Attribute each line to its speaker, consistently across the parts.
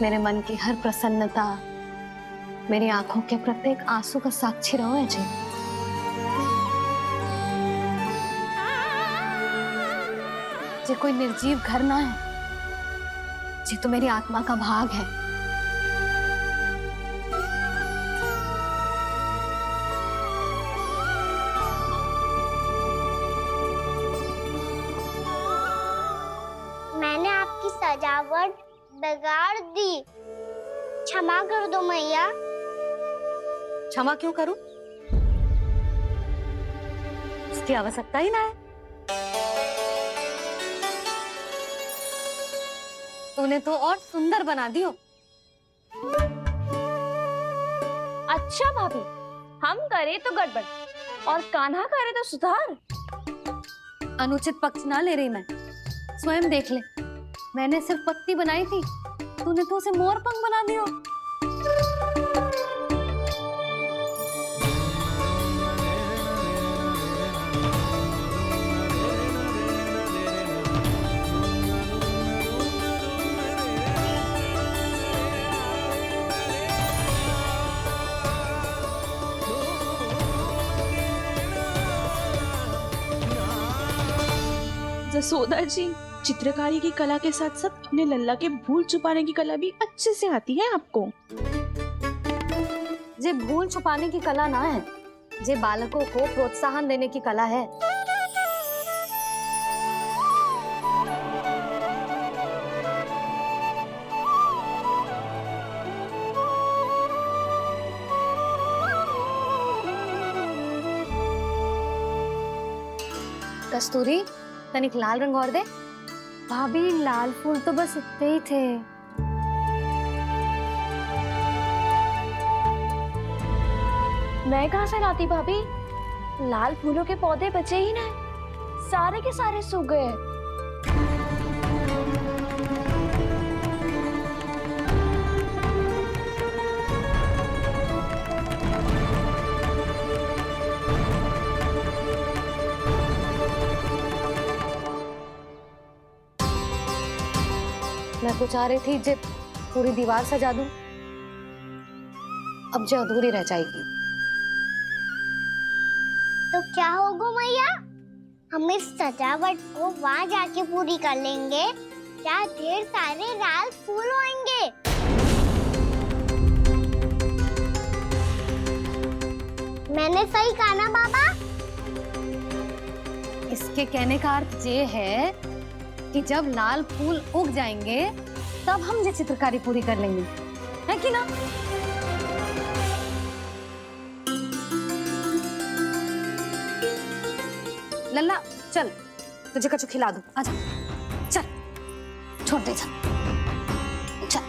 Speaker 1: मेरे मन की हर प्रसन्नता, मेरी आंखों के प्रत्येक आंसू का साक्षी रहो है जी। जी कोई निर्जीव घर ना है, जी तो मेरी आत्मा का भाग है।
Speaker 2: मैंने आपकी सजावट बिगाड़ दी, क्षमा कर दो मैया।
Speaker 1: क्षमा क्यों करूं? उसकी आवश्यकता ही ना है। तूने तो और सुंदर बना दियो।
Speaker 3: अच्छा भाभी, हम करे तो गड़बड़ और कान्हा करे तो सुधार।
Speaker 1: अनुचित पक्ष ना ले रही मैं, स्वयं देख ले। मैंने सिर्फ पत्ती बनाई थी, तूने तो उसे मोर पंख बना दियो।
Speaker 4: जसोदा जी, चित्रकारी की कला के साथ साथ अपने लल्ला के भूल छुपाने की कला भी अच्छे से आती है आपको।
Speaker 1: जे भूल छुपाने की कला ना है, जे बालकों को प्रोत्साहन देने की कला है। कस्तूरी, तनिक लाल रंग और दे। भाभी लाल फूल तो बस इतने ही थे।
Speaker 3: मैं कहाँ से लाती भाभी? लाल फूलों के पौधे बचे ही ना, सारे के सारे सूख गए।
Speaker 1: मैं तो चाह रही थी जे पूरी दीवार सजा दूं, अब जो अधूरी रह जाएगी।
Speaker 2: तो क्या होगा मैया, हम इस सजावट को वहाँ जाके पूरी कर लेंगे जहाँ ढेर सारे लाल फूल होंगे। मैंने सही कहा ना बाबा?
Speaker 1: इसके कहने का अर्थ ये है कि जब लाल फूल उग जाएंगे तब हम ये चित्रकारी पूरी कर लेंगे, है कि ना? लल्ला चल, तुझे कछु खिला दूं, आजा। चल, छोड़ दे, चल चल।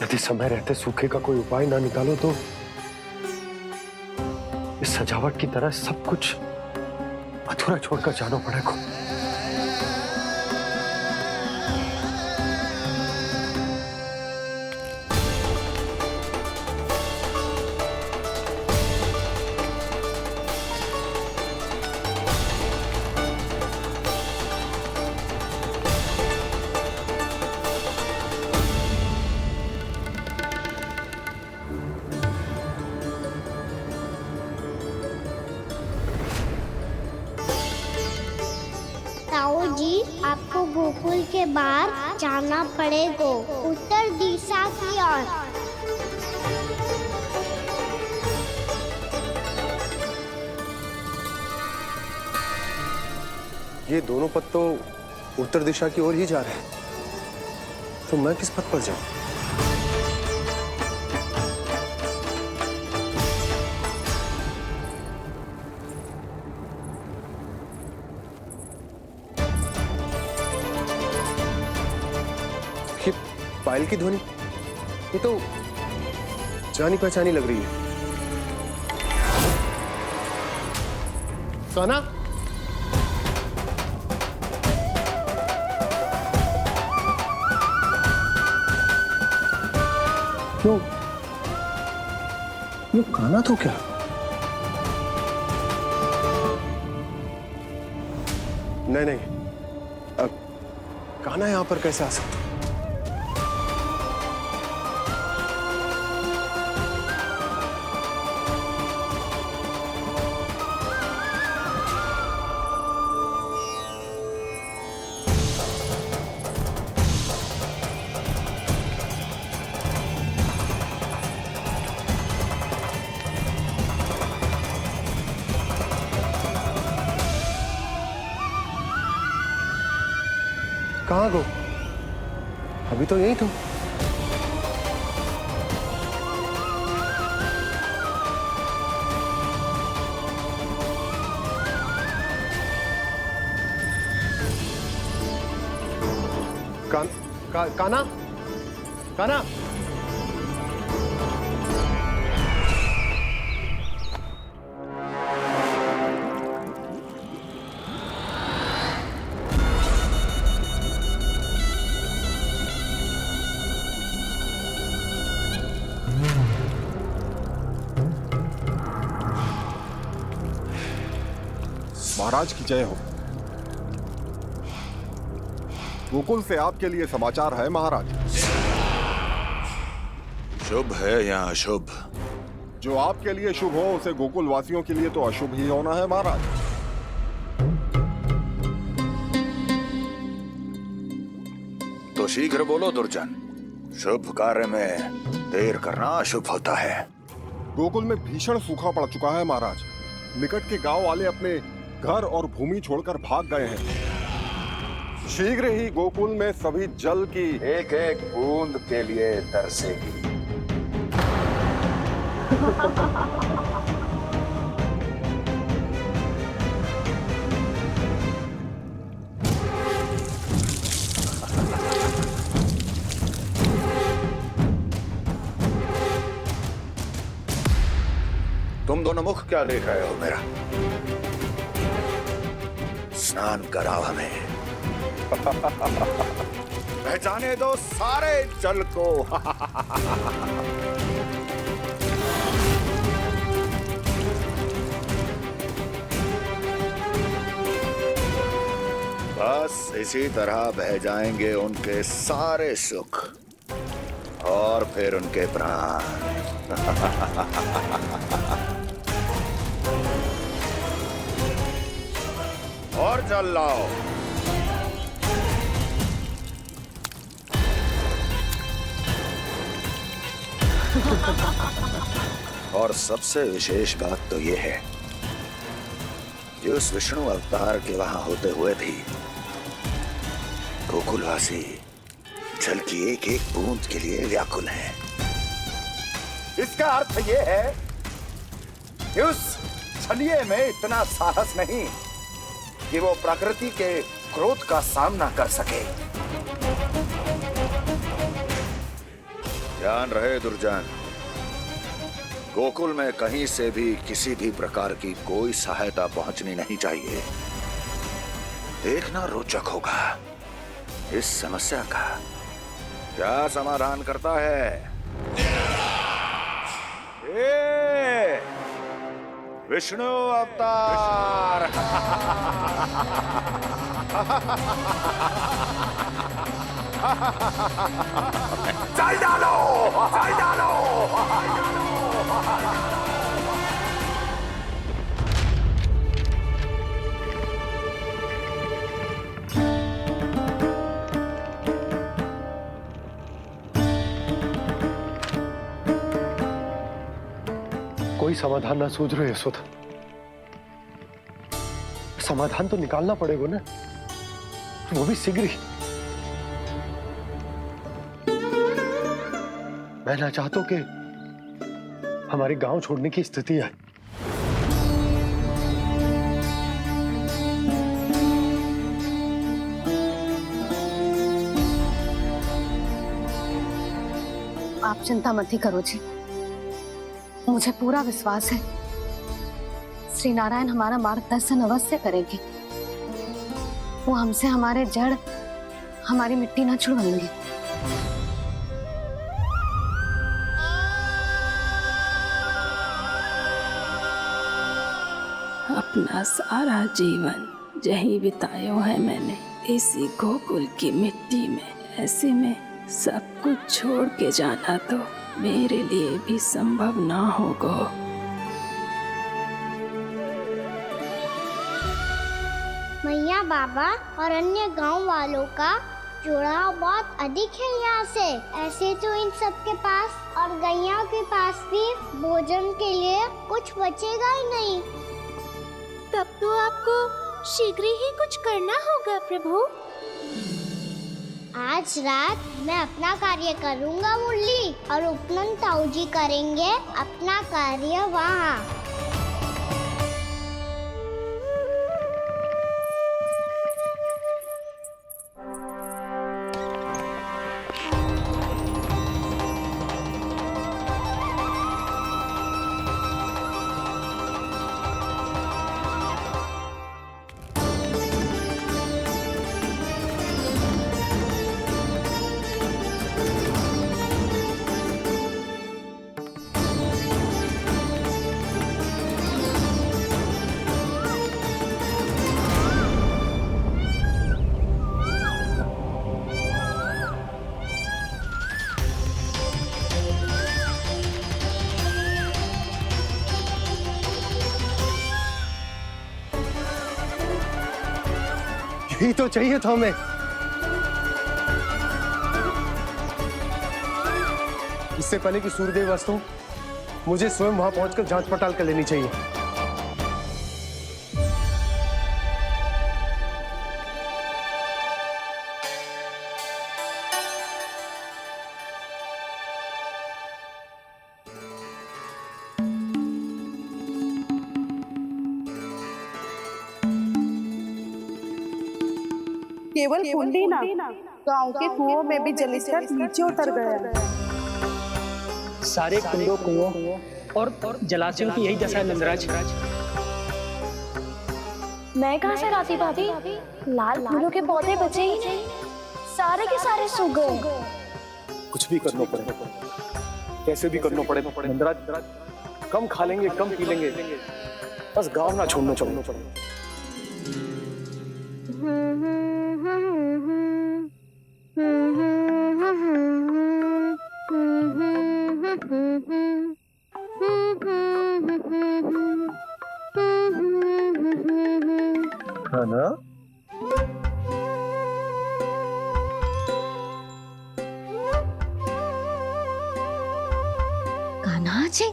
Speaker 5: यदि समय रहते सूखे का कोई उपाय ना निकालो तो इस सजावट की तरह सब कुछ अधूरा छोड़कर जाना पड़ेगा।
Speaker 2: ताऊ जी, आपको गोकुल के बाहर जाना पड़ेगा, उत्तर दिशा की ओर।
Speaker 5: ये दोनों पथ तो उत्तर दिशा की ओर ही जा रहे हैं, तो मैं किस पथ पर जाऊं? ये पायल की ध्वनि, ये तो जानी पहचानी लग रही है। कान्हा, ये कान्हा तो क्या? नहीं नहीं, अब कान्हा यहां पर कैसे आ सकता? कहाँ गो? अभी तो यही था। कान्हा, कान्हा।
Speaker 6: महाराज की जय हो। गोकुल से आपके लिए समाचार है महाराज।
Speaker 7: शुभ है या अशुभ?
Speaker 6: जो आपके लिए शुभ हो उसे गोकुल वासियों के लिए तो अशुभ ही होना है महाराज।
Speaker 7: तो शीघ्र बोलो दुर्जन, शुभ कार्य में देर करना अशुभ होता है।
Speaker 6: गोकुल में भीषण सूखा पड़ चुका है महाराज। निकट के गांव वाले अपने घर और भूमि छोड़कर भाग गए हैं। शीघ्र ही गोकुल में सभी जल की
Speaker 7: एक एक बूंद के लिए तरसेगी। तुम दोनों मुख क्या देख रहे हो मेरा? स्नान कराओ हमें। पहचाने दो सारे जल को। बस इसी तरह बह जाएंगे उनके सारे सुख और फिर उनके प्राण। और जल लाओ। और सबसे विशेष बात तो ये है कि उस विष्णु अवतार के वहां होते हुए भी गोकुलवासी जल की एक एक बूंद के लिए व्याकुल हैं। इसका अर्थ ये है कि उस छलिए में इतना साहस नहीं कि वो प्रकृति के क्रोध का सामना कर सके। ध्यान रहे दुर्जन, गोकुल में कहीं से भी किसी भी प्रकार की कोई सहायता पहुंचनी नहीं चाहिए। देखना रोचक होगा इस समस्या का क्या समाधान करता है। ए, विष्णु अवतार। चल डालो, चल डालो।
Speaker 5: कोई समाधान ना सूझ रहे यशोदा। समाधान तो निकालना पड़ेगा ना, वो भी शीघ्र ही। मैं ना चाहता कि हमारे गांव छोड़ने की स्थिति आए।
Speaker 1: आप चिंता मत ही करो जी, मुझे पूरा विश्वास है श्री नारायण हमारा मार्गदर्शन अवश्य करेंगे। वो हमसे हमारे जड़, हमारी मिट्टी ना छुड़वाएंगे।
Speaker 8: अपना सारा जीवन यही बितायो है मैंने, इसी गोकुल की मिट्टी में। ऐसे में सब कुछ छोड़ के जाना तो मेरे लिए भी संभव ना होगा।
Speaker 2: मैया बाबा और अन्य गांव वालों का जुड़ाव बहुत अधिक है यहाँ से। ऐसे तो इन सब के पास और गैया के पास भी भोजन के लिए कुछ बचेगा ही नहीं।
Speaker 3: तब तो आपको शीघ्र ही कुछ करना होगा प्रभु।
Speaker 2: आज रात मैं अपना कार्य करूँगा मुरली, और उपनंद ताऊ जी करेंगे अपना कार्य वहाँ।
Speaker 5: यही तो चाहिए था हमें। इससे पहले कि सूर्यदेव अस्त, मुझे स्वयं वहां पहुंचकर जांच पड़ताल कर लेनी चाहिए।
Speaker 9: केवल कुंडी ना, गांव के कुओं में भी जलस्तर नीचे उतर गया।
Speaker 10: सारे कुंडों, कुओं और जलाशयों की यही दशा है नंदराज।
Speaker 3: मैं कहाँ से लाती भाभी? लाल फूलों के पौधे बचे ही नहीं, सारे के सारे सूख गए।
Speaker 5: कुछ भी करना पड़े, कैसे भी करना पड़े नंदराज। कम खा लेंगे, कम पी लेंगे, बस गांव ना छोड़ना चाहिए। है ना?
Speaker 1: कान्हा जी,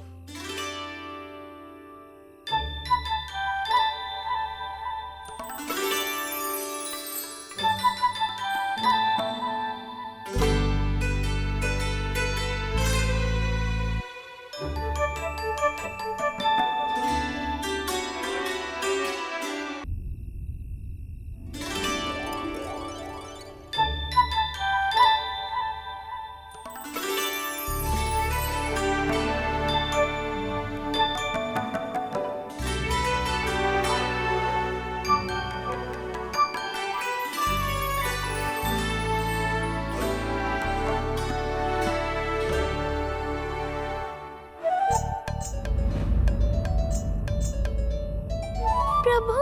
Speaker 3: प्रभु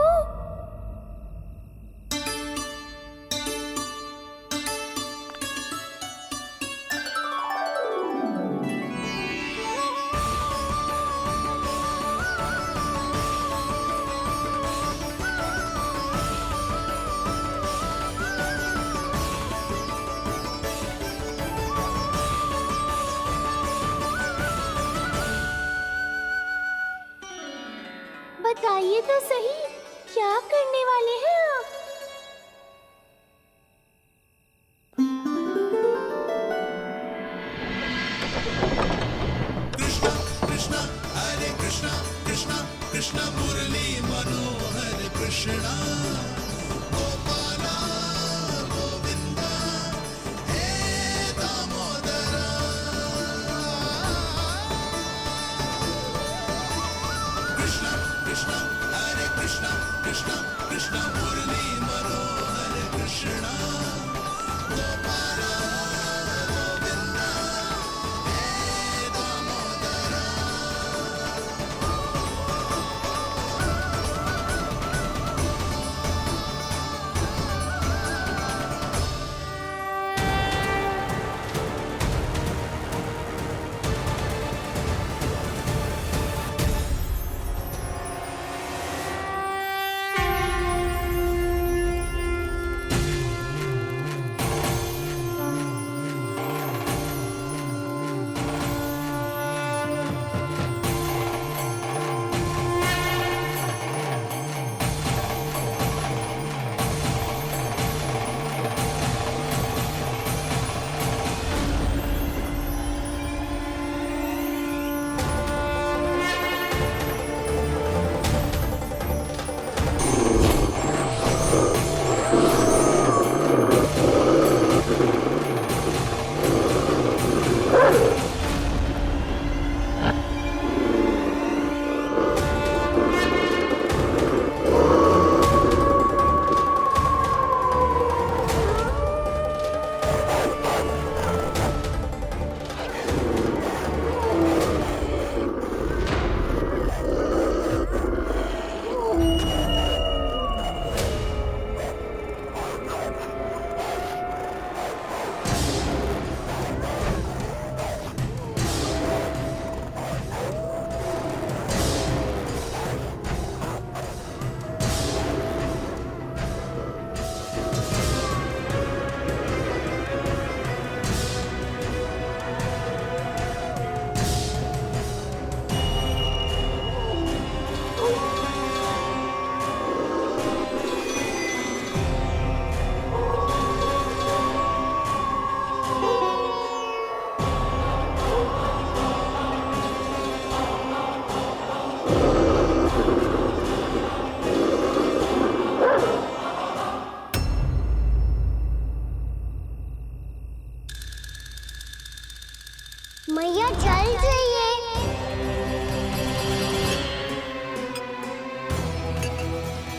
Speaker 3: बताइए तो सही, क्या करने वाले हैं आप?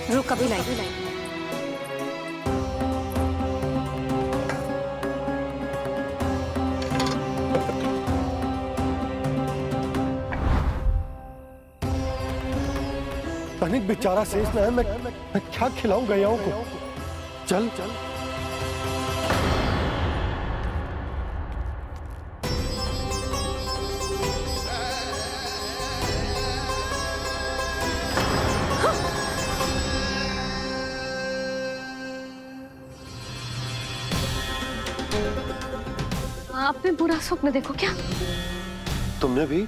Speaker 1: रुक कभी लाई।
Speaker 5: तनिक बेचारा शेष ना है, मैं क्या खिलाऊं गयाओं को। चल चल
Speaker 1: आपने बुरा स्वप्न देखो क्या?
Speaker 5: तुमने भी?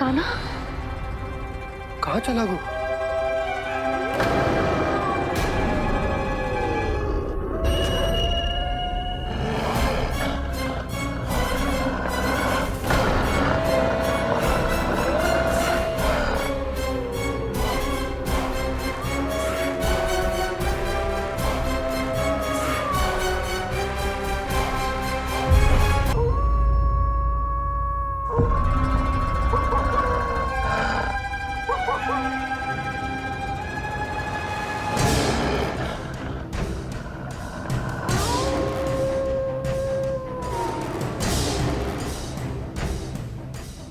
Speaker 1: कान्हा
Speaker 5: कहाँ चला गो?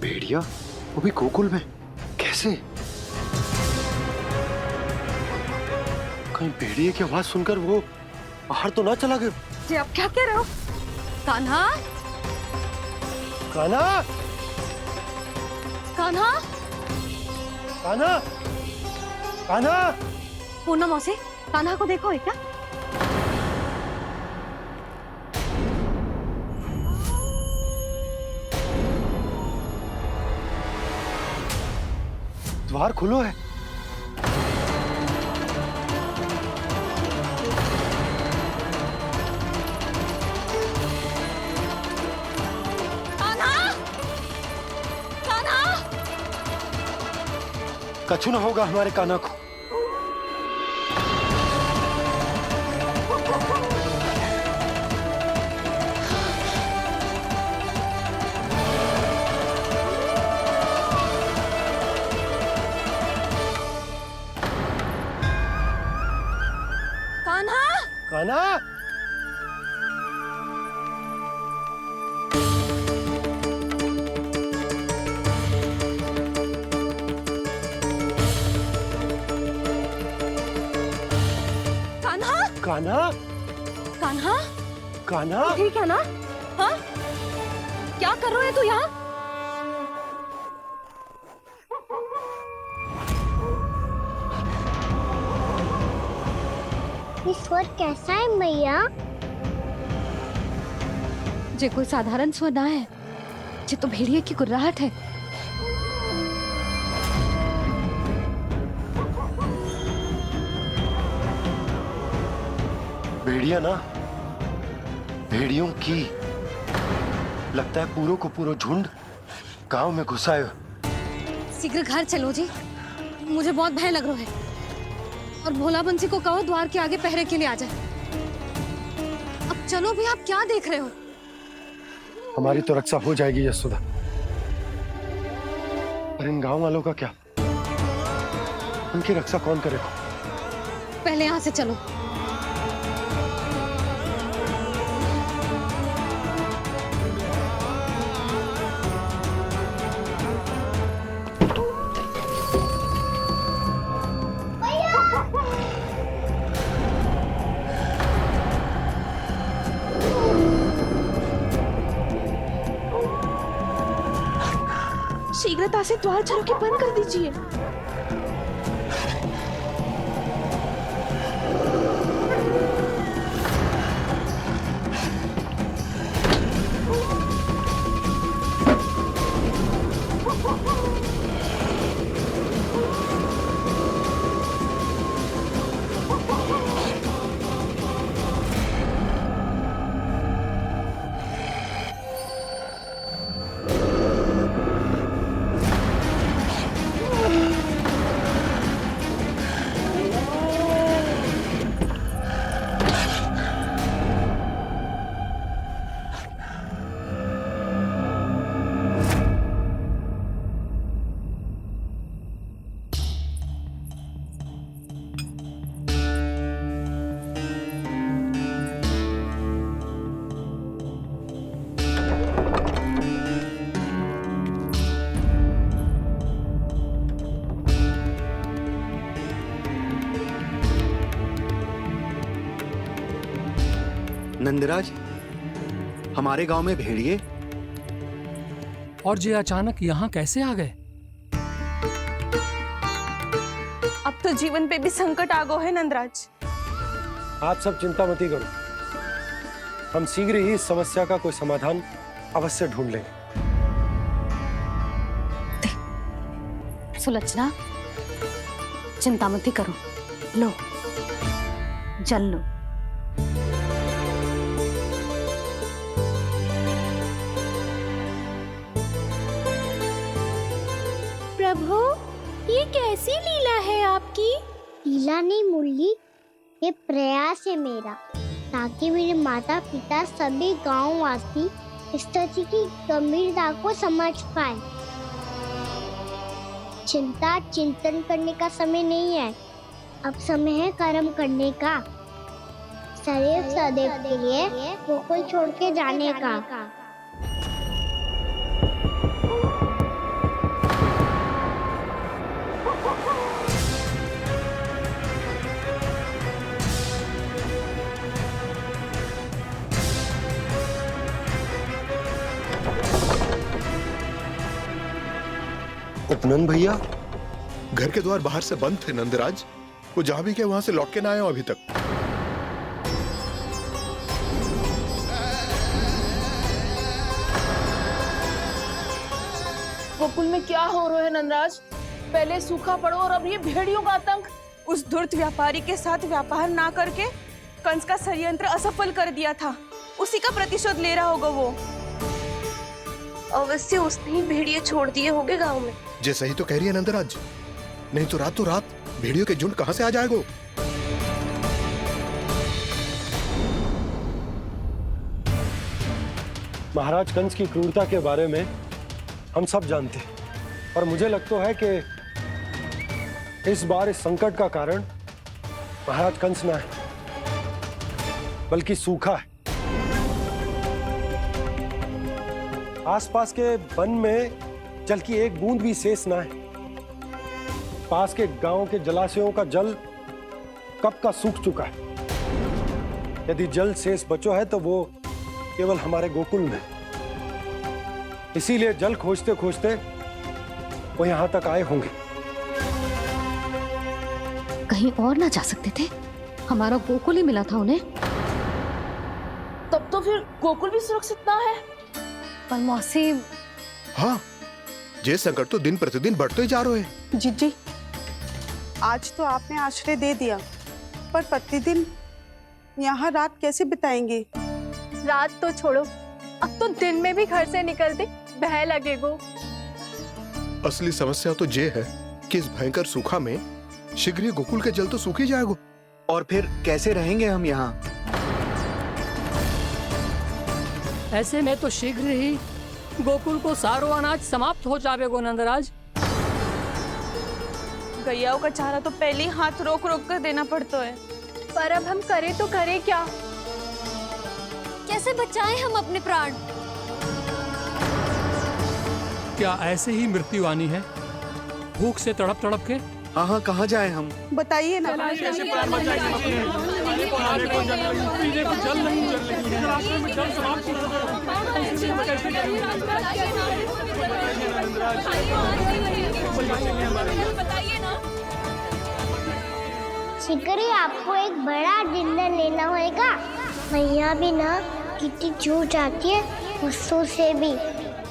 Speaker 5: भेड़िया वो भी गोकुल में कैसे? कहीं भेड़िए की आवाज सुनकर वो बाहर तो ना चला गया?
Speaker 1: जी आप क्या कह रहे हो? कान्हा,
Speaker 5: कान्हा,
Speaker 1: कान्हा,
Speaker 5: कान्हा, कान्हा।
Speaker 1: पूर्णा मौसी, कान्हा को देखो है क्या?
Speaker 5: द्वार खुलो है।
Speaker 1: कान्हा, कान्हा,
Speaker 5: कछु ना होगा हमारे कान्हा को। कान्हा,
Speaker 1: कान्हा,
Speaker 5: कान्हा,
Speaker 1: कान्हा,
Speaker 5: कान्हा।
Speaker 1: ठीक है ना? हाँ? क्या कर रहे हो तू यहाँ?
Speaker 2: ये स्वर कैसा है मैया?
Speaker 1: जे कोई साधारण स्वर ना है, जे तो भेड़िए की गुर्राहट है।
Speaker 5: भेड़िया ना, भेड़ियों की लगता है पूरो को पूरो झुंड गांव में घुसा है।
Speaker 1: शीघ्र घर चलो जी, मुझे बहुत भय लग रहा है। और भोला बंसी को कहो द्वार के आगे पहरे के लिए आ जाए। अब चलो भी, आप क्या देख रहे हो?
Speaker 5: हमारी तो रक्षा हो जाएगी यशोदा, पर इन गांव वालों का क्या? उनकी रक्षा कौन करेगा?
Speaker 1: पहले यहाँ से चलो।
Speaker 4: शीघ्रता से द्वार चलो के बंद कर दीजिए।
Speaker 11: नंदराज, हमारे गांव में भेड़िए
Speaker 12: और ये अचानक यहाँ कैसे आ गए?
Speaker 4: अब तो जीवन पे भी संकट आ गो है नंदराज।
Speaker 5: आप सब चिंता मत करो, हम शीघ्र ही इस समस्या का कोई समाधान अवश्य ढूंढ लेंगे।
Speaker 1: सुलक्षणा, चिंता मत करो, लो जल लो।
Speaker 2: प्रभु, ये कैसी लीला है आपकी? लीला नहीं मुरली, ये प्रयास है मेरा, ताकि मेरे माता पिता सभी गांव वासी इस स्थिति की गंभीरता को समझ पाए। चिंता चिंतन करने का समय नहीं है, अब समय है कर्म करने का, सदैव सदैव के लिए गोकुल छोड़ के जाने का।
Speaker 13: उपनंद भैया, घर के द्वार बाहर से बंद थे नंदराज, वो जहां भी गए वहां से लौट के ना आए हो अभी तक।
Speaker 4: गोकुल में क्या हो रहा है नंदराज? पहले सूखा पड़ो और अब ये भेड़ियों का आतंक। उस धूर्त व्यापारी के साथ व्यापार ना करके कंस का षड्यंत्र असफल कर दिया था, उसी का प्रतिशोध ले रहा होगा वो। अवश्य उसने ही भेड़िए छोड़ दिए होंगे गांव में।
Speaker 13: जे सही तो कह रही है नंदराज, नहीं तो रात भेड़ियों के झुंड कहां से आ जाएगा?
Speaker 5: महाराज कंस की क्रूरता के बारे में हम सब जानते हैं, और मुझे लगता है कि इस बार इस संकट का कारण महाराज कंस ना है, बल्कि सूखा है। आसपास के वन में जल की एक बूंद भी शेष ना है। पास के गांव के जलाशयों का जल कब का सूख चुका है। यदि जल शेष बचो है तो वो केवल हमारे गोकुल में। इसीलिए जल खोजते खोजते वो यहां तक आए होंगे।
Speaker 1: कहीं और ना जा सकते थे? हमारा गोकुल ही मिला था उन्हें।
Speaker 4: तब तो फिर गोकुल भी सुरक्षित ना है।
Speaker 1: पर मौसी,
Speaker 13: हाँ, ये संकट तो दिन प्रतिदिन बढ़ते ही जा रहे हैं।
Speaker 9: जीजी, आज तो आपने आश्रय दे दिया, पर प्रतिदिन यहाँ रात कैसे बिताएंगे?
Speaker 3: रात तो छोड़ो, अब तो दिन में भी घर से निकलते भय लगेगो।
Speaker 13: असली समस्या तो ये है कि इस भयंकर सूखा में शीघ्र ही गोकुल के जल तो सूख ही जाएगा।
Speaker 11: और फिर कैसे रहेंगे हम यहाँ?
Speaker 12: ऐसे में तो शीघ्र ही गोकुल को सारो अनाज समाप्त हो जाएगा नंदराज।
Speaker 4: गैयाओं का चारा तो पहले ही हाथ रोक रोक कर देना पड़ता है।
Speaker 3: पर अब हम करें तो करें क्या? कैसे बचाएं हम अपने प्राण?
Speaker 12: क्या ऐसे ही मृत्यु आनी है, भूख से तड़प तड़प के?
Speaker 11: हाँ, कहाँ जाएं हम?
Speaker 9: बताइए ना।
Speaker 2: शिकारी, आपको एक बड़ा डिनर लेना होगा। मैया भी ना कितनी जूझ जाती है गुस्सों से भी।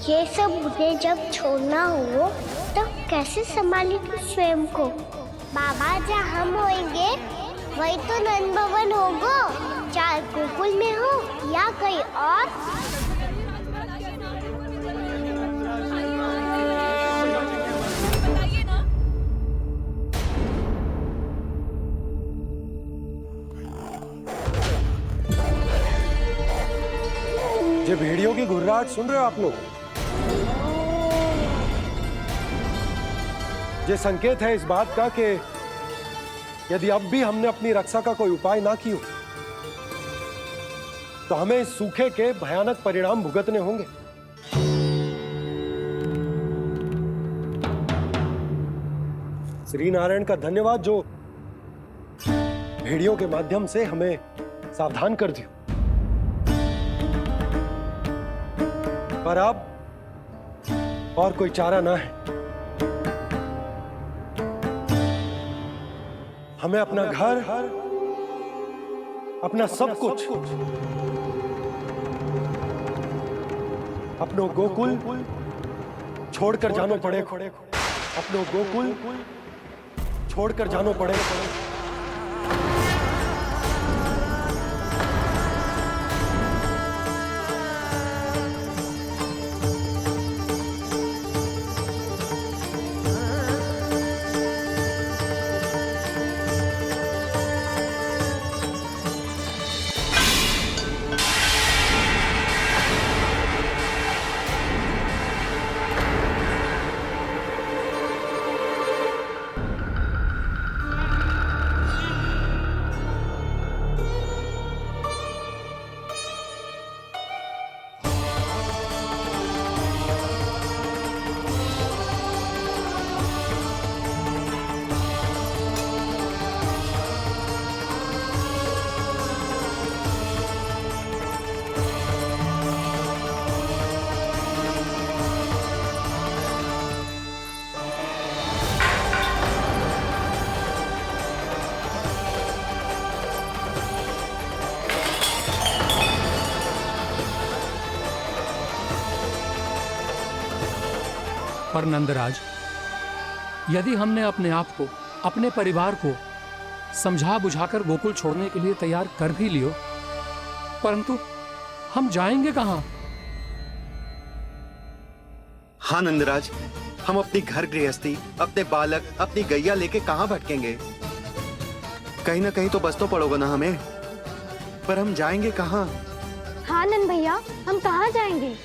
Speaker 2: ये सब मुझे जब छोड़ना हो तो कैसे संभालेगी स्वयं को? बाबा जहाँ हम होंगे वही तो नंद भवन होगा, चाहे गोकुल में हो या कहीं और।
Speaker 5: ये भेड़ियों की घुर्राहट सुन रहे हो आप लोग? ये संकेत है इस बात का कि यदि अब भी हमने अपनी रक्षा का कोई उपाय ना किया तो हमें इस सूखे के भयानक परिणाम भुगतने होंगे। श्री नारायण का धन्यवाद जो भेड़ियों के माध्यम से हमें सावधान कर दिया। पर अब और कोई चारा ना है। हमें अपना घर, अपना सब कुछ, अपनो गोकुल छोड़कर जानो पड़े। अपनो गोकुल छोड़कर जानो पड़े।
Speaker 12: पर नंदराज, यदि हमने अपने आप को, अपने परिवार को समझा बुझाकर गोकुल छोड़ने के लिए तैयार कर भी लियो, परंतु हम जाएंगे कहां?
Speaker 11: हाँ नंदराज, हम अपनी घर गृहस्थी, अपने बालक, अपनी गैया लेके कहाँ भटकेंगे? कहीं ना कहीं तो बस तो पड़ोगे ना हमें, पर हम जाएंगे कहाँ?
Speaker 3: हाँ नंद भैया, हम कहाँ जाएंगे?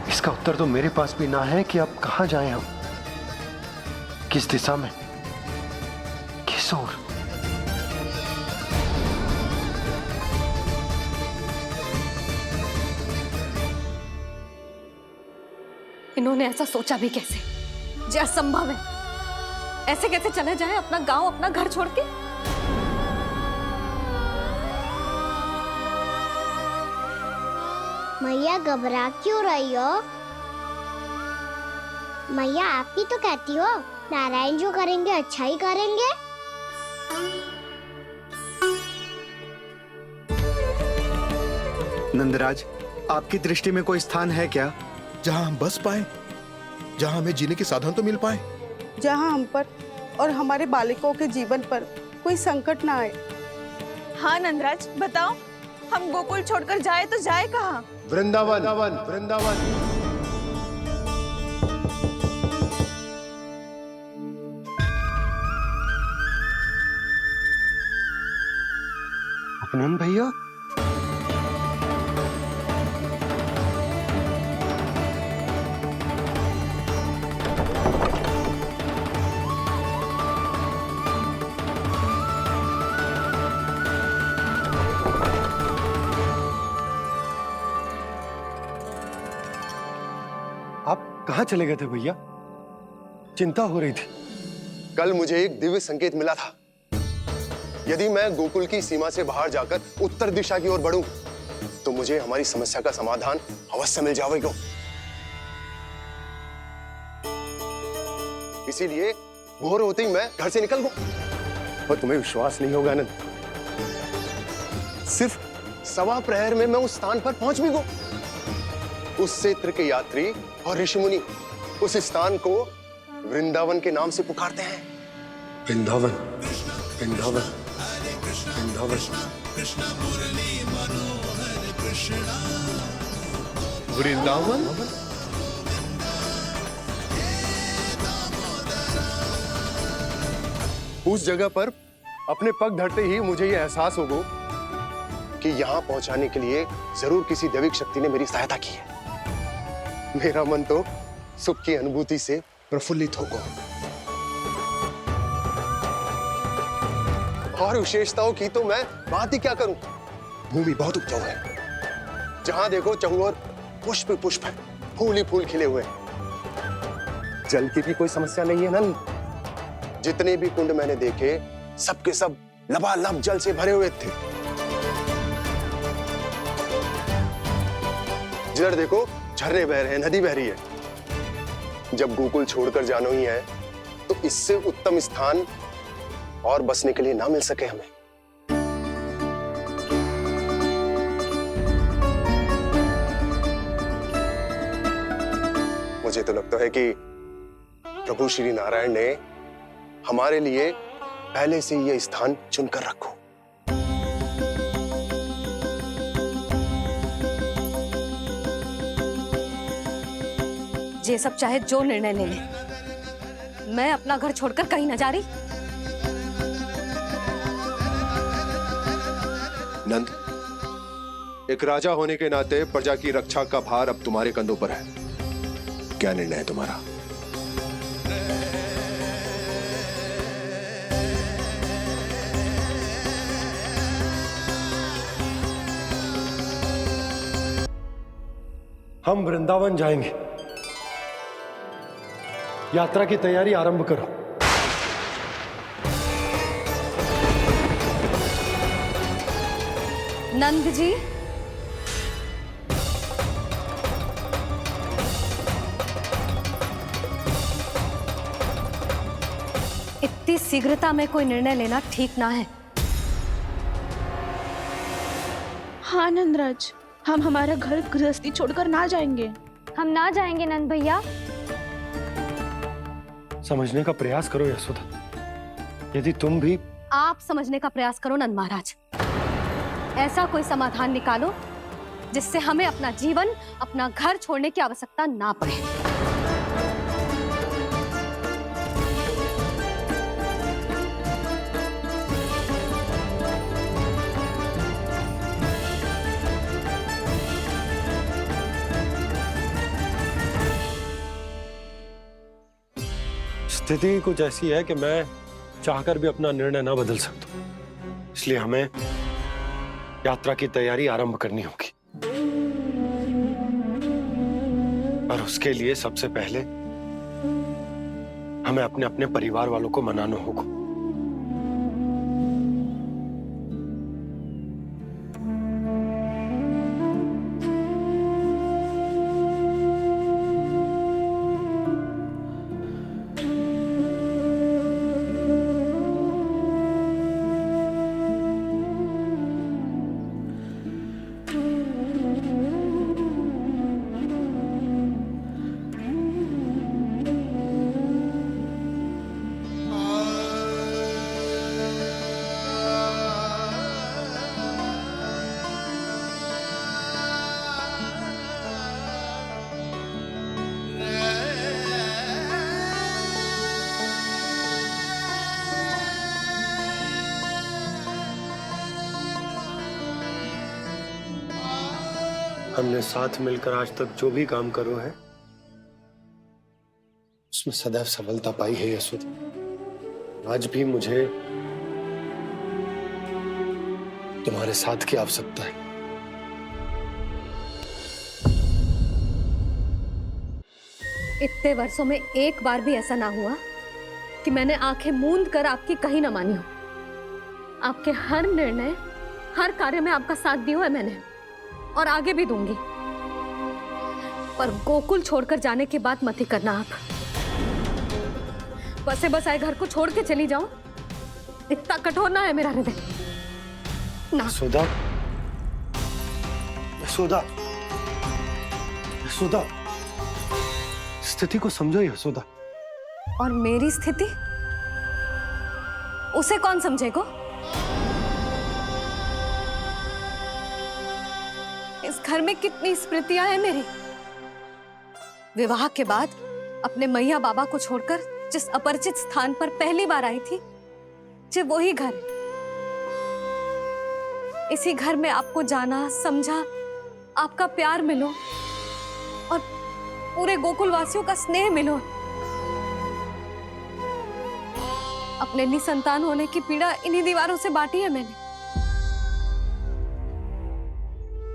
Speaker 5: इसका उत्तर तो मेरे पास भी ना है कि अब कहां जाएं हम, किस दिशा में, किस ओर।
Speaker 1: इन्होंने ऐसा सोचा भी कैसे? जो असंभव है। ऐसे कैसे चले जाएं अपना गांव, अपना घर छोड़ के?
Speaker 2: मैया घबरा क्यों रही हो? मैया आप ही तो कहती हो नारायण जो करेंगे अच्छा ही करेंगे।
Speaker 11: नंदराज, आपकी दृष्टि में कोई स्थान है क्या
Speaker 13: जहां हम बस पाए, जहां हमें जीने के साधन तो मिल पाए,
Speaker 9: जहाँ हम पर और हमारे बालकों के जीवन पर कोई संकट ना आए।
Speaker 4: हाँ नंदराज, बताओ, हम गोकुल छोड़कर जाए तो जाए कहाँ?
Speaker 5: वृंदावन, वृंदावन। अपनन भैया, आप कहाँ चले गए थे भैया? चिंता हो रही थी।
Speaker 6: कल मुझे एक दिव्य संकेत मिला था। यदि मैं गोकुल की सीमा से बाहर जाकर उत्तर दिशा की ओर बढ़ूं, तो मुझे हमारी समस्या का समाधान अवश्य मिल जाएगा। इसीलिए भोर होते ही मैं घर से निकल गया। और तुम्हें विश्वास नहीं होगा आनंद, सिर्फ 1.25 प्रहर में मैं उस स्थान पर पहुंच भी गया। उस क्षेत्र के यात्री और ऋषिमुनि उस स्थान को वृंदावन के नाम से पुकारते हैं।
Speaker 5: वृंदावन, वृंदावन, वृंदावन।
Speaker 13: वृंदावन।
Speaker 6: उस जगह पर अपने पग धरते ही मुझे यह एहसास होगा कि यहाँ पहुंचाने के लिए जरूर किसी दैविक शक्ति ने मेरी सहायता की है। मेरा मन तो सुख की अनुभूति से प्रफुल्लित होगा। और विशेषताओं की तो मैं बात ही क्या करूं। भूमि बहुत उपजाऊ है, जहां देखो चहुओर पुष्प पुष्प है, फूल ही फूल खिले हुए हैं। जल की भी कोई समस्या नहीं है नंद। जितने भी कुंड मैंने देखे, सबके सब लबालब जल से भरे हुए थे। जिधर देखो झरने बह रहे हैं, नदी बह रही है। जब गोकुल छोड़कर जाना ही है तो इससे उत्तम स्थान और बसने के लिए ना मिल सके हमें। मुझे तो लगता है कि प्रभु श्री नारायण ने हमारे लिए पहले से यह स्थान चुनकर रखो।
Speaker 1: ये सब चाहे जो निर्णय ले ले, मैं अपना घर छोड़कर कहीं न जा रही।
Speaker 6: नंद, एक राजा होने के नाते प्रजा की रक्षा का भार अब तुम्हारे कंधों पर है। क्या निर्णय है तुम्हारा?
Speaker 5: हम वृंदावन जाएंगे। यात्रा की तैयारी आरंभ करो।
Speaker 1: नंद जी, इतनी शीघ्रता में कोई निर्णय लेना ठीक ना है।
Speaker 4: हाँ नंदराज, हम हमारा घर गृहस्थी छोड़कर ना जाएंगे।
Speaker 3: हम ना जाएंगे नंद भैया।
Speaker 5: समझने का प्रयास करो यशोदा। यदि तुम भी
Speaker 1: आप समझने का प्रयास करो नंद महाराज। ऐसा कोई समाधान निकालो जिससे हमें अपना जीवन, अपना घर छोड़ने की आवश्यकता ना पड़े।
Speaker 5: स्थिति कुछ ऐसी है कि मैं चाहकर भी अपना निर्णय ना बदल सकता, इसलिए हमें यात्रा की तैयारी आरंभ करनी होगी। और उसके लिए सबसे पहले हमें अपने अपने परिवार वालों को मनाना होगा। हमने साथ मिलकर आज तक जो भी काम करो है उसमें सदैव सफलता पाई है यशोदा। आज भी मुझे तुम्हारे साथ की आवश्यकता है।
Speaker 1: इतने वर्षों में एक बार भी ऐसा ना हुआ कि मैंने आंखें मूंद कर आपकी कहीं ना मानी हो। आपके हर निर्णय, हर कार्य में आपका साथ दिया है मैंने, और आगे भी दूंगी। पर गोकुल छोड़कर जाने की बात मत ही करना आप। बसे बसाए घर को छोड़ के चली जाऊं, इतना कठोर ना है मेरा हृदय ना।
Speaker 5: यशोदा, यशोदा, यशोदा, स्थिति को समझो यशोदा।
Speaker 1: और मेरी स्थिति उसे कौन समझेगा? इस घर में कितनी स्मृतियां हैं मेरी। विवाह के बाद अपने मैया बाबा को छोड़कर जिस अपरिचित स्थान पर पहली बार आई थी, जो वही घर है। इसी घर में आपको जाना, समझा, आपका प्यार मिलो और पूरे गोकुल वासियों का स्नेह मिलो। अपने निसंतान होने की पीड़ा इन्हीं दीवारों से बांटी है मैंने।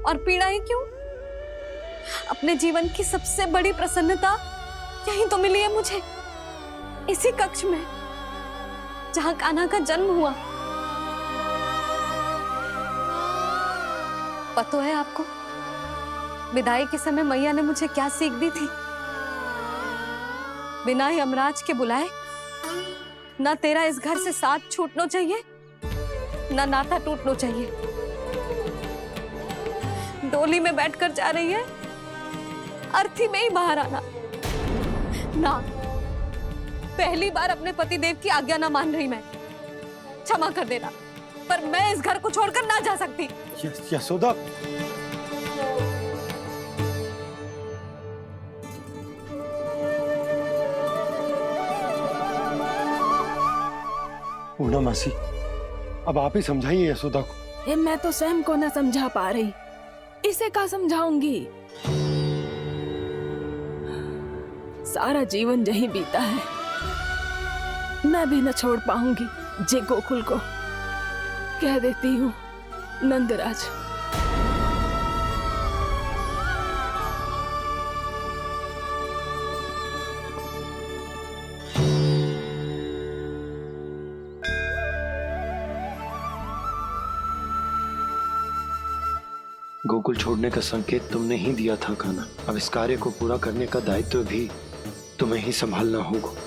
Speaker 1: और पीड़ा ही क्यों? अपने जीवन की सबसे बड़ी प्रसन्नता यहीं तो मिली है मुझे, इसी कक्ष में जहां कान्हा का जन्म हुआ। पता है आपको, विदाई के समय मैया ने मुझे क्या सीख दी थी? बिना यमराज के बुलाए ना तेरा इस घर से साथ छूटना चाहिए, ना नाता टूटना चाहिए। डोली में बैठकर जा रही है, अर्थी में ही बाहर आना ना। पहली बार अपने पति देव की आज्ञा ना मान रही मैं, क्षमा कर देना, पर मैं इस घर को छोड़कर ना जा सकती।
Speaker 5: यशोदा, पूनम मासी, अब आप ही समझाइए यशोदा को।
Speaker 8: ये मैं तो स्वयं को न समझा पा रही, इसे क्या समझाऊंगी? सारा जीवन यहीं बीता है, मैं भी न छोड़ पाऊंगी। जे गोकुल को कह देती हूँ नंदराज।
Speaker 14: गोकुल छोड़ने का संकेत तुमने ही दिया था कान्हा। अब इस कार्य को पूरा करने का दायित्व भी तुम्हें ही संभालना होगा।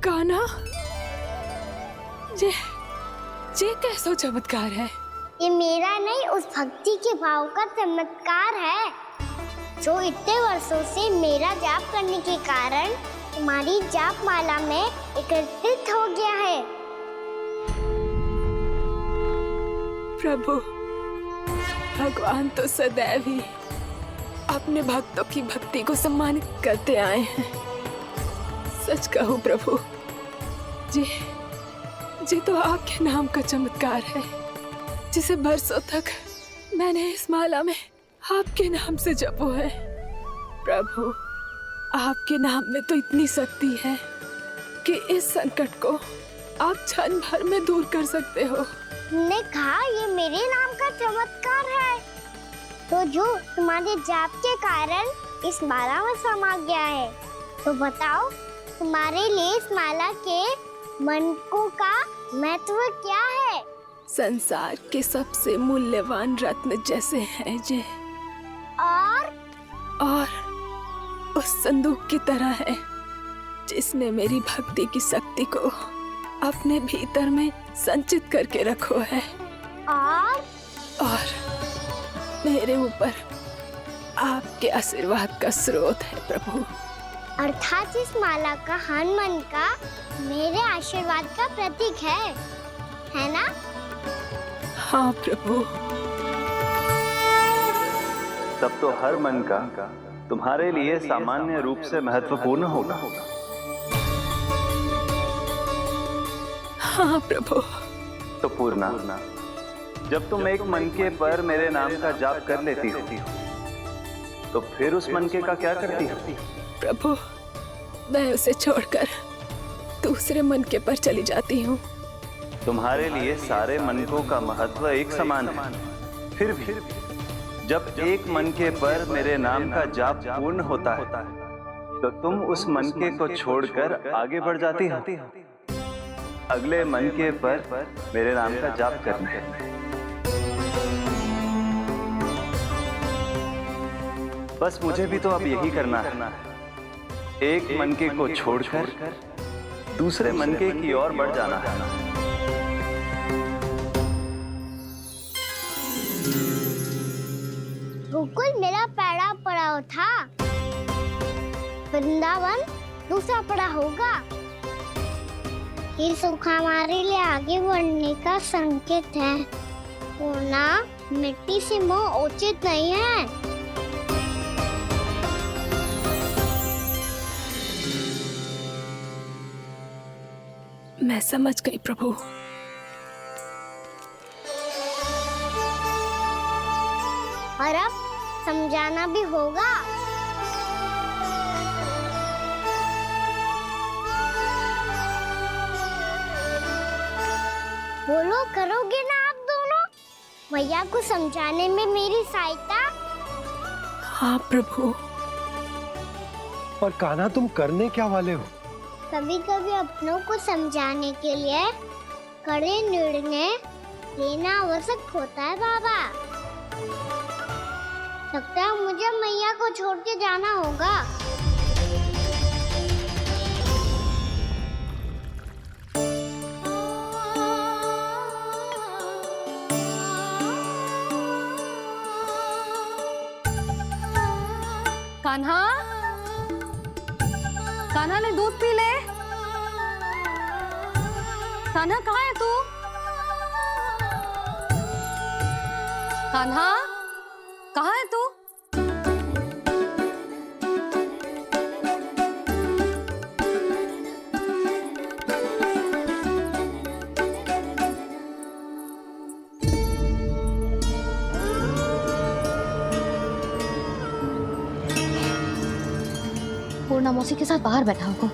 Speaker 8: कान्हा, ये कैसा चमत्कार है?
Speaker 2: ये मेरा नहीं, उस भक्ति के भाव का चमत्कार है जो इतने वर्षों से मेरा जाप करने के कारण तुम्हारी जाप माला में एकत्रित हो गया है।
Speaker 8: प्रभु, भगवान तो सदैव ही अपने भक्तों की भक्ति को सम्मानित करते आए हैं। सच कहूं प्रभु, जी तो आपके नाम का चमत्कार है, जिसे बरसों तक मैंने इस माला में आपके नाम से जपो है। प्रभु, आपके नाम में तो इतनी शक्ति है कि इस संकट को आप क्षण भर में दूर कर सकते हो।
Speaker 2: तुमने कहा ये मेरे नाम का चमत्कार है, तो जो तुम्हारे जाप के कारण इस माला में समा गया है, तो बताओ तुम्हारे लिए इस माला के मनकों का महत्व क्या है?
Speaker 8: संसार के सबसे मूल्यवान रत्न जैसे हैं जे, और उस संदूक की तरह है जिसने मेरी भक्ति की शक्ति को अपने भीतर में संचित करके रखो है, और मेरे ऊपर आपके आशीर्वाद का स्रोत है प्रभु।
Speaker 2: अर्थात इस माला का हनुमान का मेरे आशीर्वाद का प्रतीक है ना?
Speaker 8: हाँ प्रभु।
Speaker 15: तब तो हर मन का तुम्हारे लिए सामान्य रूप से महत्वपूर्ण होगा।
Speaker 8: हाँ प्रभु।
Speaker 15: तो पूर्णा, जब तुम एक मनके पर मेरे नाम का जाप कर लेती हो, तो फिर उस मनके का क्या करती हो?
Speaker 8: प्रभु, मैं उसे छोड़कर दूसरे मनके पर चली जाती हूँ।
Speaker 15: तुम्हारे लिए सारे मनकों का महत्व एक समान है, फिर भी जब एक मनके पर मेरे नाम का जाप पूर्ण होता है, तो तुम उस मनके को छोड़कर आगे बढ़ जाती हो अगले मनके पर मेरे नाम का जाप करने। बस मुझे भी तो अब यही करना है, एक मनके को छोड़कर दूसरे मनके की ओर बढ़ जाना है।
Speaker 2: गोकुल मेरा पहला पड़ाव था, वृंदावन दूसरा पड़ा होगा। ये सूखा हमारे लिए आगे बढ़ने का संकेत है। पूना, मिट्टी से मोह उचित नहीं है।
Speaker 8: मैं समझ गई प्रभु।
Speaker 2: और अब समझाना भी होगा। बोलो, करोगे ना आप दोनों? भैया को समझाने में मेरी सहायता।
Speaker 8: हाँ प्रभु।
Speaker 5: और कान्हा, तुम करने क्या वाले हो?
Speaker 2: कभी कभी अपनों को समझाने के लिए कड़े निर्णय लेना आवश्यक होता है बाबा। लगता है मुझे मैया को छोड़ के जाना होगा।
Speaker 1: कान्हा, कान्हा ने दूध पी ले। कान्हा कहाँ है तू? कान्हा, कहाँ है तू? पूर्णा मौसी के साथ बाहर बैठा होगा।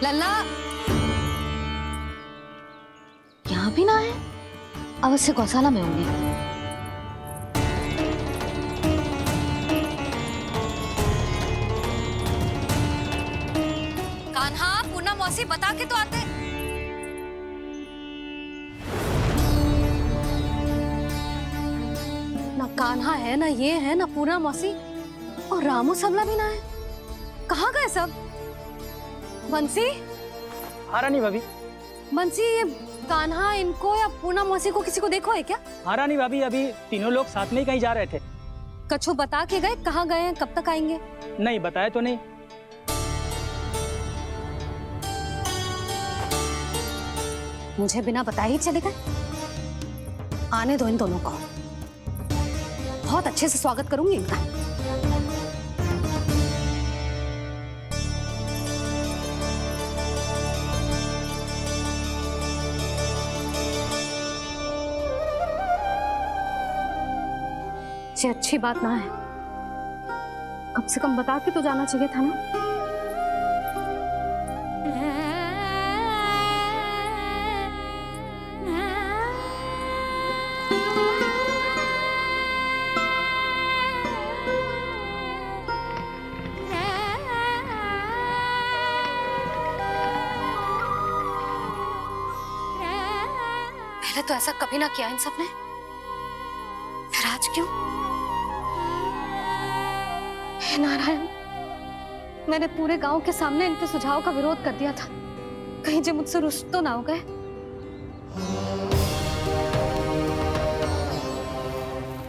Speaker 1: लल्ला, यहाँ भी ना है। अवश्य गौशाला में होंगे। कान्हा, पूर्णा मौसी बता के तो आते। ना कान्हा है, ना ये है, ना पूर्णा मौसी, और रामू सबला भी ना है। कहाँ गए सब? बंसी?
Speaker 10: हाँ रानी भाभी।
Speaker 1: बंसी, ये कान्हा इनको या पूर्णा मौसी को किसी को देखो है क्या?
Speaker 10: हाँ रानी भाभी, अभी तीनों लोग साथ में ही कहीं जा रहे थे।
Speaker 1: कछु बता के गए कहाँ गए हैं, कब तक आएंगे?
Speaker 10: नहीं बताया तो नहीं।
Speaker 1: मुझे बिना बताए ही चले गए? आने दो इन दोनों को, बहुत अच्छे से स्वागत करूंगी इनका। ये अच्छी बात ना है। कम से कम बता के तो जाना चाहिए था ना। पहले तो ऐसा कभी ना किया इन सब ने, फिर आज क्यों? हे नारायण, मैंने पूरे गांव के सामने इनके सुझाव का विरोध कर दिया था। कहीं जो मुझसे रुष्ट तो ना हो गए।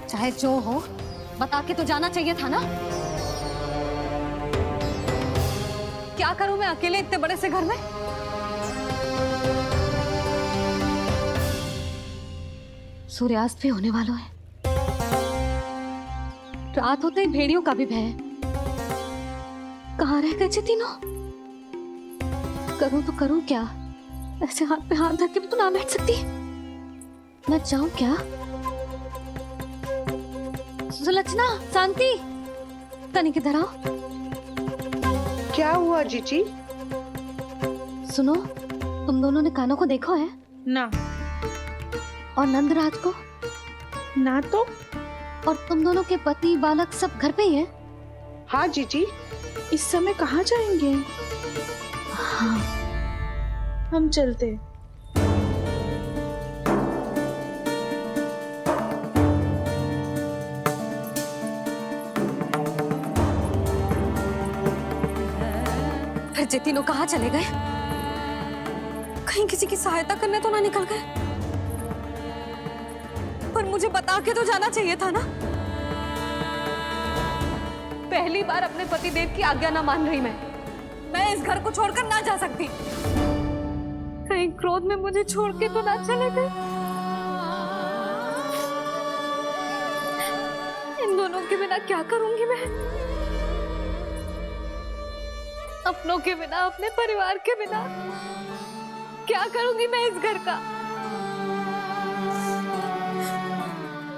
Speaker 1: चाहे जो हो, बता के तो जाना चाहिए था ना। क्या करूं मैं अकेले इतने बड़े से घर में? सूर्यास्त भी होने वाला है। रात होते ही भेड़ियों का भी भय है। कहाँ रह गए तीनों? करूं तो करूं क्या? ऐसे हाथ पे हाथ धर के भी तो ना बैठ सकती। मैं जाऊं क्या? सुलक्षणा, शांति, तनिक इधर आओ।
Speaker 9: क्या हुआ जीजी?
Speaker 1: सुनो, तुम दोनों ने कान्हा को देखा है?
Speaker 9: ना।
Speaker 1: और नंदराज को?
Speaker 9: ना तो।
Speaker 1: और तुम दोनों के पति बालक सब घर पे ही हैं?
Speaker 9: हाँ जीजी, इस समय कहाँ जाएंगे?
Speaker 1: हाँ।
Speaker 9: हम चलते।
Speaker 1: फिर ये तीनों कहाँ चले गए? कहीं किसी की सहायता करने तो ना निकल गए? पर मुझे बता के तो जाना चाहिए था ना। पहली बार अपने पतिदेव की आज्ञा ना मान रही मैं इस घर को छोड़कर ना जा सकती। कहीं क्रोध में मुझे छोड़ के तो ना चले गए। इन दोनों के बिना क्या करूंगी मैं? अपनों के बिना, अपने परिवार के बिना क्या करूंगी मैं इस घर का?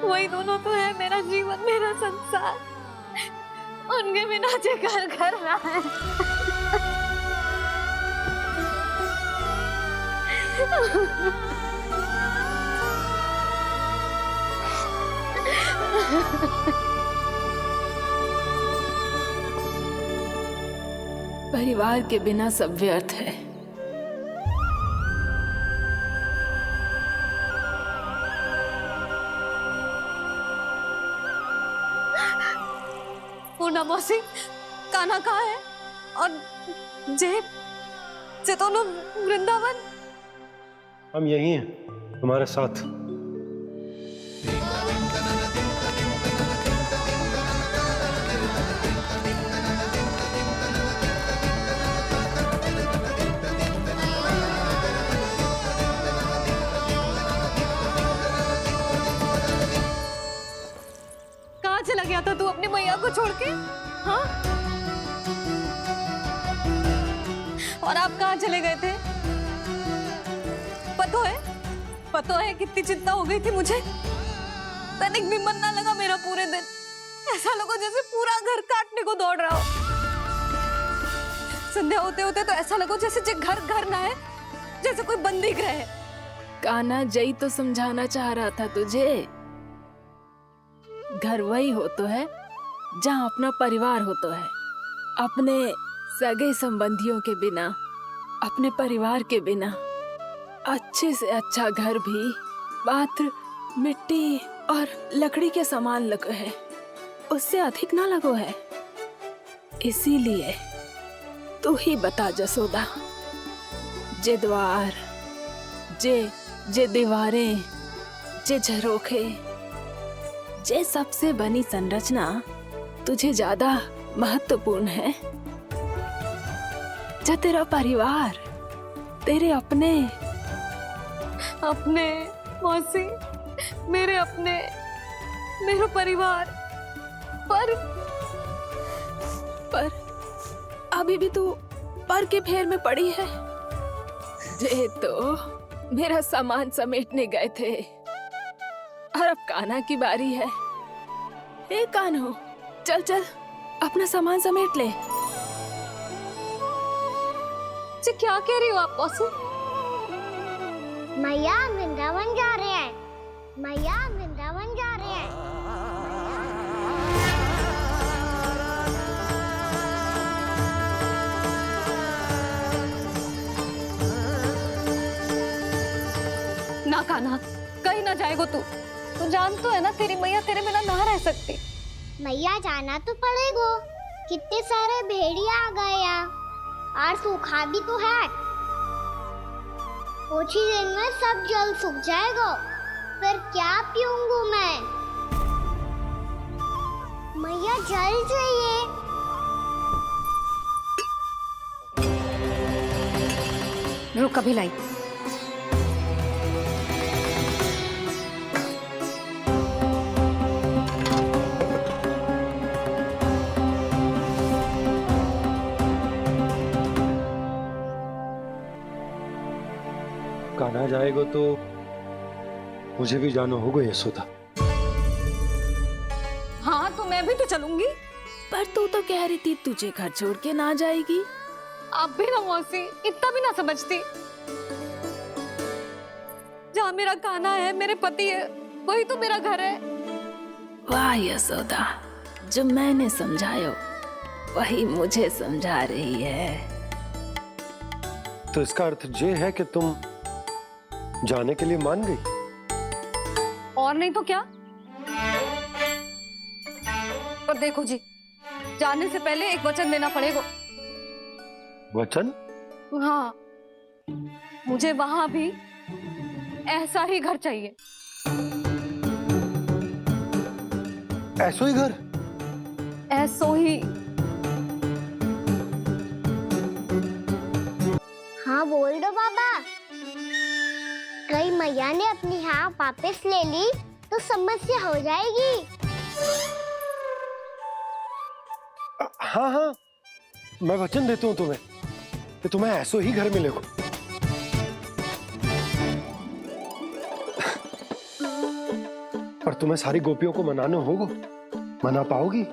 Speaker 1: वही दोनों तो है मेरा जीवन, मेरा संसार। उनके बिना जो घर घर रहा है।
Speaker 8: परिवार के बिना सब व्यर्थ है।
Speaker 1: पूर्णा मौसी, कान्हा कहाँ है? और जे दोनों वृंदावन?
Speaker 5: हम यही हैं, तुम्हारे साथ।
Speaker 1: कहाँ चला गया था तू अपनी मैया को छोड़ के? हाँ? और आप कहाँ चले गए थे? पता है कितनी चिंता हो गई थी मुझे। तनिक भी मन ना लगा मेरा पूरे दिन। ऐसा लगा जैसे पूरा घर काटने को दौड़ रहा हो। संध्या होते होते तो ऐसा लगा जैसे घर घर ना है, जैसे कोई बंदी गृह है।
Speaker 8: कान्हा, जय तो समझाना चाह रहा था तुझे। घर वही हो तो है जहाँ अपना परिवार हो तो है। अपने सगे संबंधियों के बिना, अपने परिवार के बिना अच्छे से अच्छा घर भी मात्र मिट्टी और लकड़ी के समान लगो है, उससे अधिक ना लगो है। इसीलिए तू ही बता जसोदा, जे द्वार, जे दीवारें, जे झरोखे, जे सबसे बनी संरचना तुझे ज्यादा महत्वपूर्ण है? जो तेरा परिवार, तेरे अपने
Speaker 1: मौसी, मेरा परिवार,
Speaker 8: पर अभी भी तू पर के फेर में पड़ी है। जे तो मेरा सामान समेटने गए थे और अब कान्हा की बारी है। ए कान्हो, चल चल अपना सामान समेट ले।
Speaker 1: क्या कह रही हो आप मौसी?
Speaker 2: मैया वृंदावन जा रहे हैं। मैया वृंदावन जा रहे हैं।
Speaker 1: ना कान्हा, कहीं ना जाएगो तू। तू जान तो है ना तेरी मैया तेरे बिना ना रह सकती।
Speaker 2: मैया जाना तो पड़ेगा। कितने सारे भेड़िया आ गए यहाँ, और सूखा भी तो है। कुछ ही दिन में सब जल सूख जाएगा, फिर क्या पीऊंगा मैं? मैया जल चाहिए।
Speaker 1: रुक, अभी लाई।
Speaker 5: कान्हा जाएगा तो मुझे भी जाना होगा यशोदा।
Speaker 1: हाँ, तो मैं भी तो चलूंगी।
Speaker 8: पर तू तो कह रही थी तुझे घर छोड़ के ना जाएगी।
Speaker 1: आप भी ना मौसी, इतना भी ना समझती। जहाँ मेरा कान्हा है, मेरे पति है, वही तो मेरा घर है।
Speaker 8: वाह यशोदा, जो मैंने समझायो वही मुझे समझा रही है।
Speaker 5: तो इसका अर्थ ये है कि तुम जाने के लिए मान गई?
Speaker 1: और नहीं तो क्या। और देखो जी, जाने से पहले एक वचन देना पड़ेगा।
Speaker 5: वचन?
Speaker 1: हाँ, मुझे वहां भी ऐसा ही घर चाहिए।
Speaker 5: ऐसा ही घर?
Speaker 1: ऐसो ही।
Speaker 2: हाँ बोल दो बाबा। कहीं मैया ने अपनी हाँ वापस ले ली तो समस्या हो जाएगी।
Speaker 5: हाँ हाँ, मैं वचन देता हूँ तुम्हें कि तुम्हें ऐसो ही घर मिलेगा। पर तुम्हें सारी गोपियों को मनाना होगा, मना पाओगी?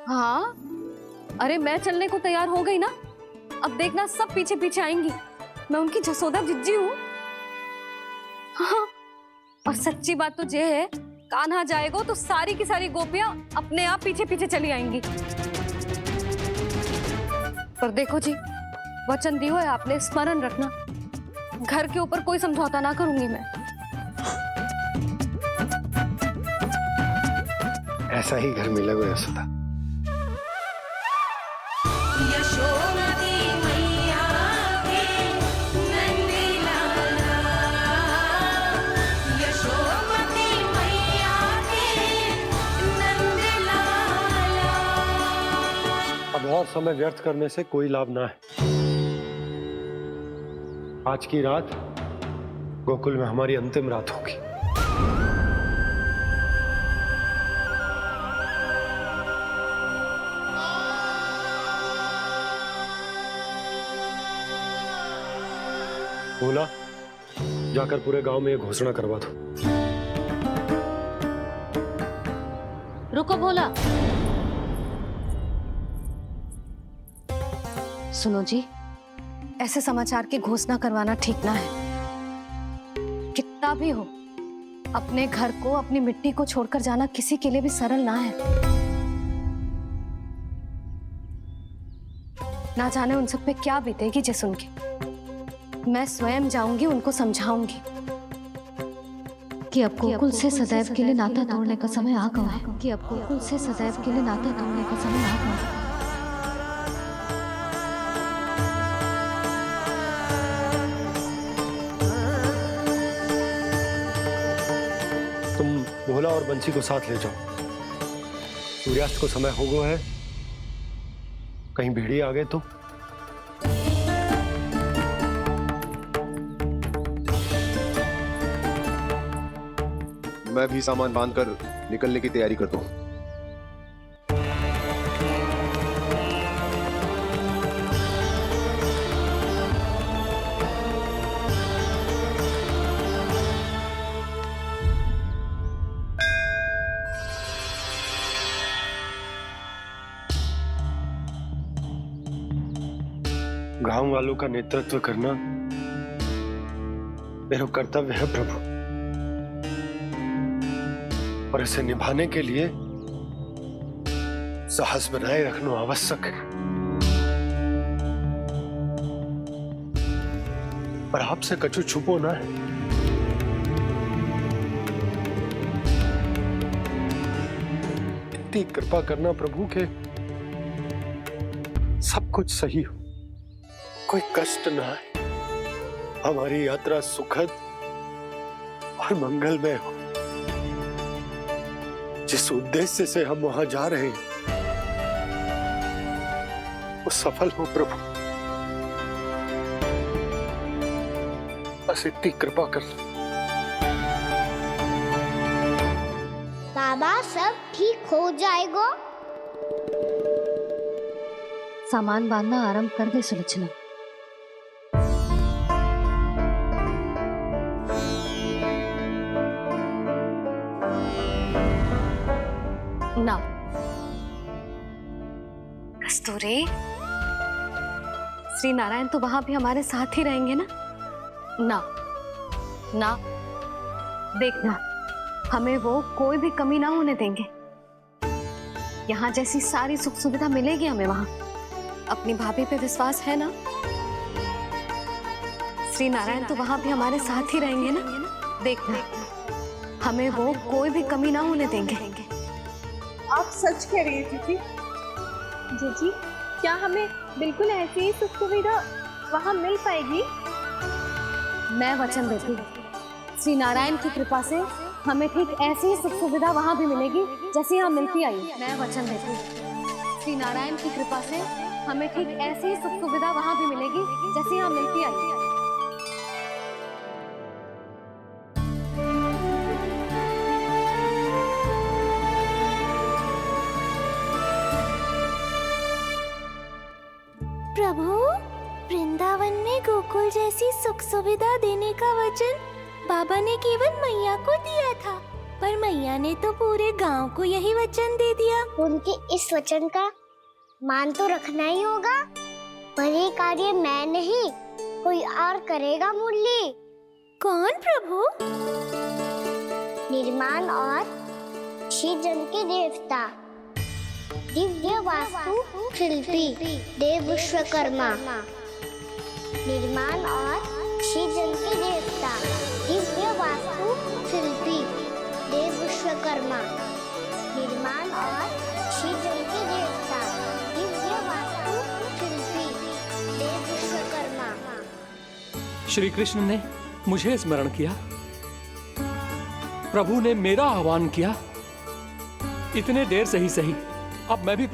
Speaker 1: हाँ, अरे मैं चलने को तैयार हो गई ना, अब देखना सब पीछे पीछे आएंगी। मैं उनकी जसोदा जिज्जी हूँ। हाँ, और सच्ची बात तो ये है, कान्हा जाएगा तो सारी की सारी गोपियां अपने आप पीछे पीछे चली आएंगी। पर देखो जी, वचन दियो है आपने, स्मरण रखना, घर के ऊपर कोई समझौता ना करूंगी मैं।
Speaker 5: ऐसा ही घर मिलेगा यशोदा। अब और समय व्यर्थ करने से कोई लाभ ना है। आज की रात गोकुल में हमारी अंतिम रात होगी। बोला, जाकर पूरे गांव में ये घोषणा करवा दो।
Speaker 1: रुको भोला। सुनो जी, ऐसे समाचार की घोषणा करवाना ठीक ना है। कितना भी हो, अपने घर को, अपनी मिट्टी को छोड़कर जाना किसी के लिए भी सरल ना है। ना जाने उन सब पे क्या बीतेगी जे सुन के। मैं स्वयं जाऊंगी, उनको समझाऊंगी कि अब गोकुल से सदैव के लिए नाता तोड़ने का समय आ गया है। कि अब गोकुल से सदैव के लिए नाता तोड़ने का समय आ गया है।
Speaker 5: तुम भोला और बंसी को साथ ले जाओ। सूर्यास्त को समय हो गया है, कहीं भीड़ी आ गए तो।
Speaker 6: मैं भी सामान बांधकर निकलने की तैयारी करता हूँ।
Speaker 5: गांव वालों का नेतृत्व करना मेरा कर्तव्य है प्रभु, और इसे निभाने के लिए साहस बनाए रखना आवश्यक है। पर आपसे कछु छुपो ना है। इतनी कृपा करना प्रभु के सब कुछ सही हो, कोई कष्ट ना है, हमारी यात्रा सुखद और मंगलमय हो। जिस उद्देश्य से हम वहां जा रहे हैं वो सफल हो प्रभु, बस इतनी कृपा कर।
Speaker 2: बाबा सब ठीक हो जाएगा।
Speaker 1: सामान बांधना आरंभ कर दे सुलोचना। ना कस्तूरी, श्री नारायण तो वहां भी हमारे साथ ही रहेंगे ना? ना ना, देखना, हमें वो कोई भी कमी ना होने देंगे। यहाँ जैसी सारी सुख सुविधा मिलेगी हमें वहां। अपनी भाभी पे विश्वास है ना? श्री नारायण तो वहां भी हमारे साथ ही रहेंगे ना? देखना, हमें वो कोई भी कमी ना होने देंगे।
Speaker 4: आप सच कह रही है जीजी। जीजी, क्या हमें बिल्कुल ऐसी ही सुख सुविधा वहाँ मिल पाएगी?
Speaker 1: मैं वचन देती हूँ, श्री नारायण की कृपा से हमें ठीक ऐसी ही सुख सुविधा वहाँ भी मिलेगी जैसी यहाँ मिलती आई। मैं वचन देती हूँ। श्री नारायण की कृपा से हमें ठीक ऐसी ही सुख सुविधा वहाँ भी मिलेगी जैसी यहाँ मिलती आई है।
Speaker 2: प्रभु, वृंदावन में गोकुल जैसी सुख सुविधा देने का वचन बाबा ने केवल मैया को दिया था, पर मैया ने तो पूरे गांव को यही वचन दे दिया। उनके इस वचन का मान तो रखना ही होगा, पर ये कार्य मैं नहीं कोई और करेगा। मुरली कौन प्रभु? निर्माण और श्रीजन के देवता, दिव्य वास्तु शिल्पी देव विश्वकर्मा। निर्माण और श्रीजन के देवता, दिव्य वास्तु शिल्पी देव विश्वकर्मा। निर्माण और श्रीजन के देवता, दिव्य वास्तु शिल्पी देव विश्वकर्मा।
Speaker 12: श्री कृष्ण ने मुझे स्मरण किया, प्रभु ने मेरा आह्वान किया। इतने देर से ही सही, अब मैं भी